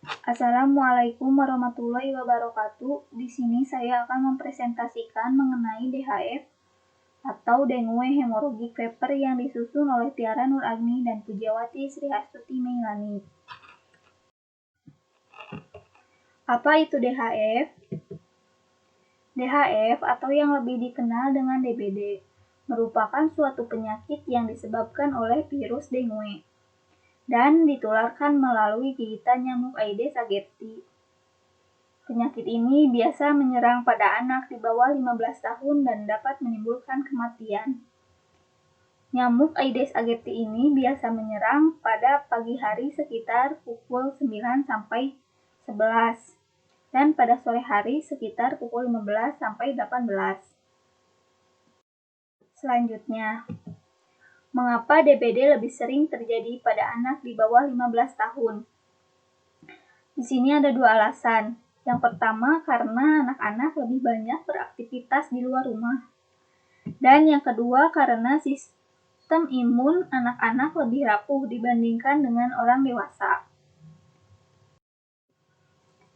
Assalamualaikum warahmatullahi wabarakatuh. Di sini saya akan mempresentasikan mengenai DHF atau dengue hemorrhagic fever yang disusun oleh Tiara Nur Agni dan Pujiawati Sri Astuti Meilani. Apa itu DHF? DHF atau yang lebih dikenal dengan DBD merupakan suatu penyakit yang disebabkan oleh virus dengue dan ditularkan melalui gigitan nyamuk Aedes aegypti. Penyakit ini biasa menyerang pada anak di bawah 15 tahun dan dapat menimbulkan kematian. Nyamuk Aedes aegypti ini biasa menyerang pada pagi hari sekitar pukul 9 sampai 11 dan pada sore hari sekitar pukul 15 sampai 18. Selanjutnya, mengapa DBD lebih sering terjadi pada anak di bawah 15 tahun? Di sini ada dua alasan. Yang pertama, karena anak-anak lebih banyak beraktivitas di luar rumah. Dan yang kedua, karena sistem imun anak-anak lebih rapuh dibandingkan dengan orang dewasa.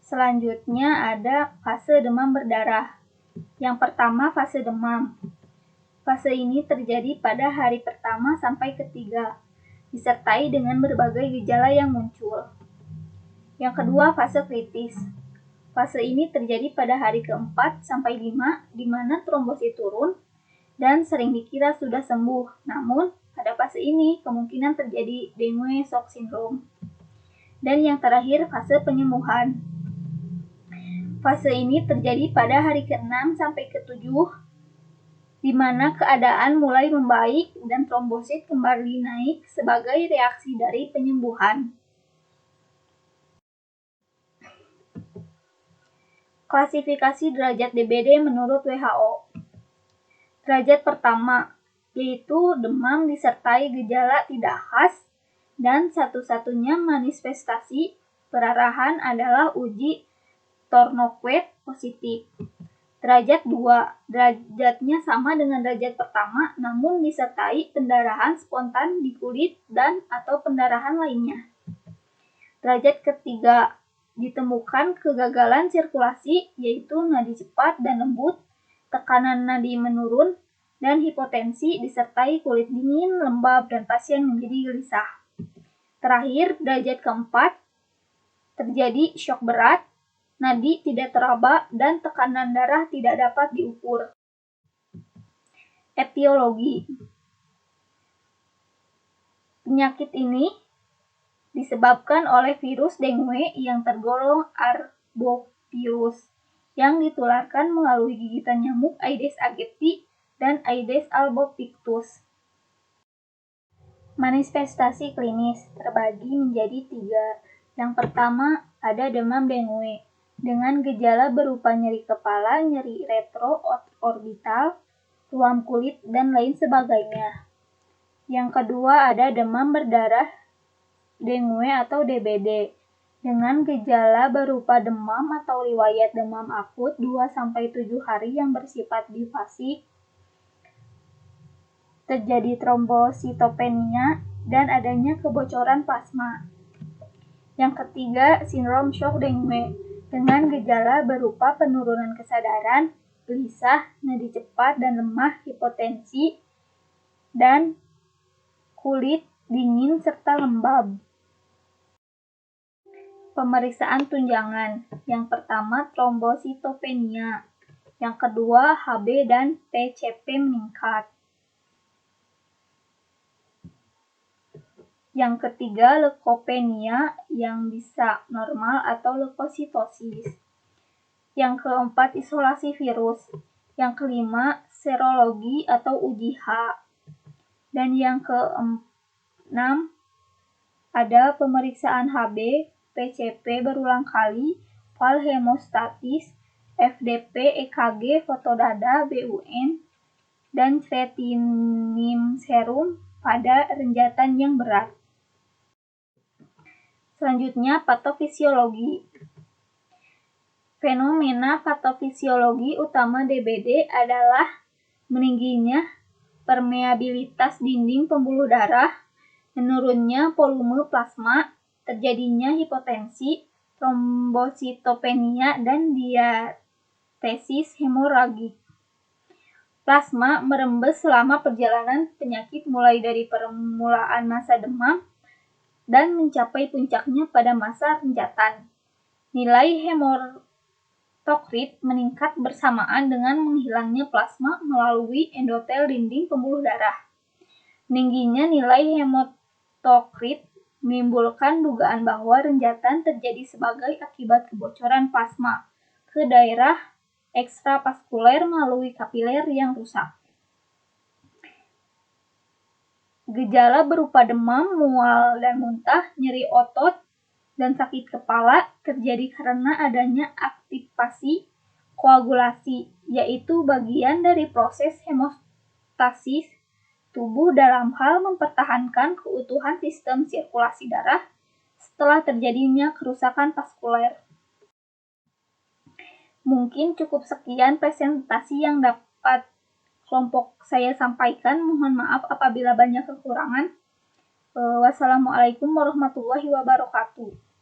Selanjutnya ada fase demam berdarah. Yang pertama, fase demam. Fase ini terjadi pada hari pertama sampai ketiga, disertai dengan berbagai gejala yang muncul. Yang kedua, fase kritis. Fase ini terjadi pada hari keempat sampai 5, di mana trombosit turun dan sering dikira sudah sembuh. Namun, pada fase ini kemungkinan terjadi dengue shock syndrome. Dan yang terakhir, fase penyembuhan. Fase ini terjadi pada hari ke-6 sampai ke-7, di mana keadaan mulai membaik dan trombosit kembali naik sebagai reaksi dari penyembuhan. Klasifikasi derajat DBD menurut WHO. Derajat pertama, yaitu demam disertai gejala tidak khas dan satu-satunya manifestasi perarahan adalah uji Tourniquet positif. Derajat 2, derajatnya sama dengan derajat pertama namun disertai pendarahan spontan di kulit dan atau pendarahan lainnya. Derajat ketiga, ditemukan kegagalan sirkulasi yaitu nadi cepat dan lembut, tekanan nadi menurun, dan hipotensi disertai kulit dingin, lembab, dan pasien menjadi gelisah. Terakhir, derajat keempat, terjadi syok berat, nadi tidak teraba, dan tekanan darah tidak dapat diukur. Etiologi. Penyakit ini disebabkan oleh virus dengue yang tergolong arbovirus yang ditularkan melalui gigitan nyamuk Aedes aegypti dan Aedes albopictus. Manifestasi klinis terbagi menjadi 3. Yang pertama, ada demam dengue dengan gejala berupa nyeri kepala, nyeri retroorbital, ruam kulit, dan lain sebagainya. Yang kedua, ada demam berdarah dengue atau DBD dengan gejala berupa demam atau riwayat demam akut 2-7 hari yang bersifat bifasik, terjadi trombositopenia, dan adanya kebocoran plasma. Yang ketiga, sindrom shock dengue dengan gejala berupa penurunan kesadaran, gelisah, nadi cepat dan lemah, hipotensi, dan kulit dingin serta lembab. Pemeriksaan tunjangan. Yang pertama, trombositopenia. Yang kedua, Hb dan PCP meningkat. Yang ketiga, leukopenia yang bisa normal atau leukositosis. Yang keempat, isolasi virus. Yang kelima, serologi atau uji H. Dan yang keenam, ada pemeriksaan Hb, PCP berulang kali, fal hemostatis, FDP, EKG, foto dada, BUN, dan creatinine serum pada renjatan yang berat. Selanjutnya, patofisiologi. Fenomena patofisiologi utama DBD adalah meningginya permeabilitas dinding pembuluh darah, menurunnya volume plasma, terjadinya hipotensi, trombositopenia, dan diatesis hemoragik. Plasma merembes selama perjalanan penyakit mulai dari permulaan masa demam dan mencapai puncaknya pada masa renjatan. Nilai hematokrit meningkat bersamaan dengan menghilangnya plasma melalui endotel dinding pembuluh darah. Meningginya nilai hematokrit menimbulkan dugaan bahwa renjatan terjadi sebagai akibat kebocoran plasma ke daerah ekstravaskuler melalui kapiler yang rusak. Gejala berupa demam, mual, dan muntah, nyeri otot, dan sakit kepala terjadi karena adanya aktivasi koagulasi, yaitu bagian dari proses hemostasis tubuh dalam hal mempertahankan keutuhan sistem sirkulasi darah setelah terjadinya kerusakan vaskuler. Mungkin cukup sekian presentasi yang dapat kelompok saya sampaikan. Mohon maaf apabila banyak kekurangan. Wassalamualaikum warahmatullahi wabarakatuh.